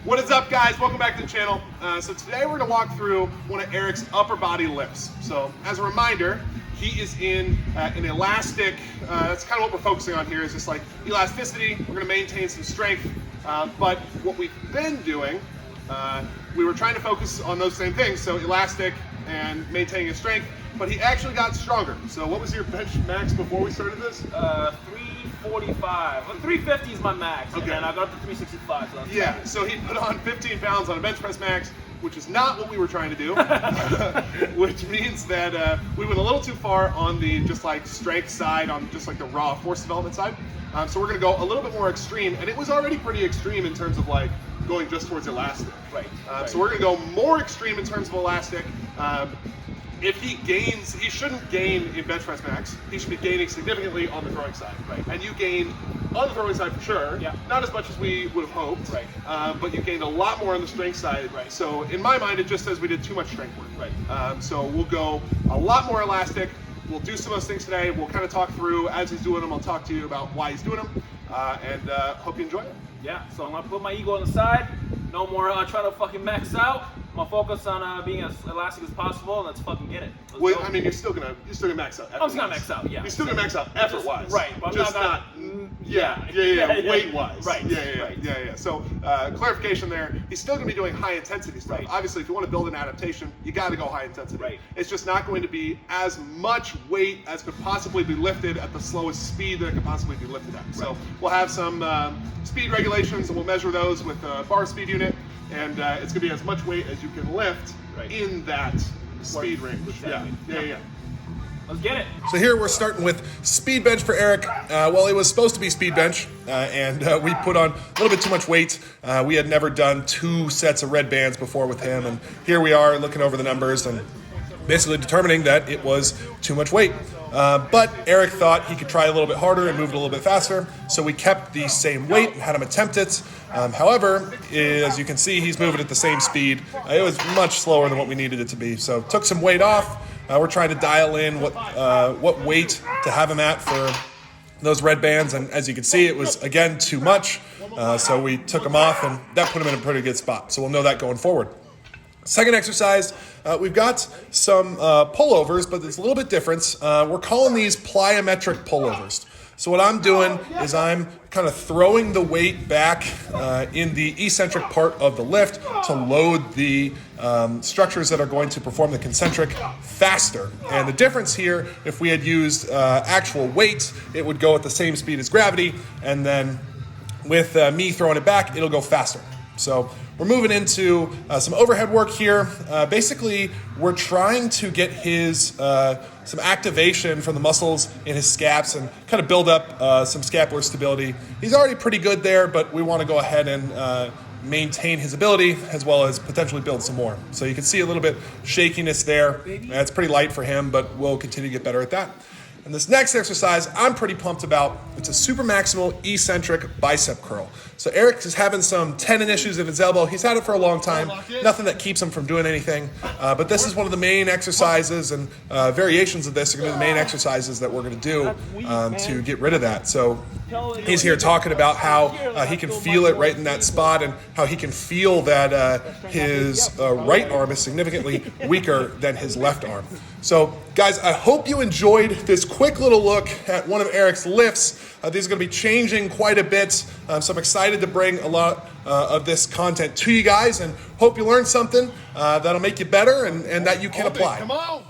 What is up, guys? Welcome back to the channel. So today we're going to walk through one of Eric's upper body lifts. So as a reminder, he is in an elastic, that's kind of what we're focusing on here, is just like elasticity. We're going to maintain some strength, but what we've been doing, we were trying to focus on those same things, so elastic and maintaining his strength, but he actually got stronger. So what was your bench max before we started this? 345. 350 is my max. Okay. And I got up to 365. So that's Yeah, so he put on 15 pounds on a bench press max, which is not what we were trying to do, which means that we went a little too far on the just like strength side, on just like the raw force development side. So we're gonna go a little bit more extreme, and it was already pretty extreme in terms of like going just towards elastic. Right. So we're gonna go more extreme in terms of elastic. If he gains, he shouldn't gain in bench press max. He should be gaining significantly on the throwing side. Right. And you gained on the throwing side for sure. Yeah. Not as much as we would have hoped. Right. But you gained a lot more on the strength side. Right. So in my mind, it just says we did too much strength work. Right. So we'll go a lot more elastic. We'll do some of those things today. We'll kind of talk through as he's doing them. I'll talk to you about why he's doing them, and hope you enjoy it. Yeah. So I'm gonna put my ego on the side. No more trying to fucking max out. I'm gonna focus on being as elastic as possible, and let's fucking get it. Well, I mean, you're still gonna max out. I'm just gonna max out. Yeah. You're still gonna max out effort-wise. Right. But I'm just not. Yeah. Weight-wise. Right. Yeah. So clarification there. He's still gonna be doing high intensity stuff. Right. Obviously, if you want to build an adaptation, you got to go high intensity. Right. It's just not going to be as much weight as could possibly be lifted at the slowest speed that it could possibly be lifted at. So we'll have some speed regulations, and we'll measure those with a bar speed unit, and it's gonna be as much weight as you can lift in that speed range. Exactly. Yeah. Let's get it. So here we're starting with speed bench for Eric. Well, it was supposed to be speed bench, and we put on a little bit too much weight. We had never done 2 sets of red bands before with him, and here we are looking over the numbers and basically determining that it was too much weight. But Eric thought he could try a little bit harder and move it a little bit faster, so we kept the same weight and had him attempt it. However, as you can see, he's moving at the same speed. It was much slower than what we needed it to be, so took some weight off. We're trying to dial in what weight to have him at for those red bands, and as you can see, it was again too much, so we took him off, and that put him in a pretty good spot, so we'll know that going forward. Second exercise, we've got some pullovers, but it's a little bit different. We're calling these plyometric pullovers. So what I'm doing is I'm kind of throwing the weight back in the eccentric part of the lift to load the structures that are going to perform the concentric faster. And the difference here, if we had used actual weight, it would go at the same speed as gravity, and then with me throwing it back, it'll go faster. So we're moving into some overhead work here. Basically, we're trying to get his some activation from the muscles in his scaps and kind of build up some scapular stability. He's already pretty good there, but we want to go ahead and maintain his ability as well as potentially build some more. So you can see a little bit shakiness there. It's pretty light for him, but we'll continue to get better at that. And this next exercise I'm pretty pumped about. It's a super maximal eccentric bicep curl. So Eric is having some tendon issues in his elbow. He's had it for a long time. Nothing that keeps him from doing anything. But this is one of the main exercises, and variations of this are going to be the main exercises that we're going to do to get rid of that. So he's here talking about how he can feel it right in that spot, and how he can feel that his right arm is significantly weaker than his left arm. So guys, I hope you enjoyed this quick little look at one of Eric's lifts. These are going to be changing quite a bit, so I'm excited to bring a lot of this content to you guys, and hope you learned something that'll make you better and that you can apply. Come on!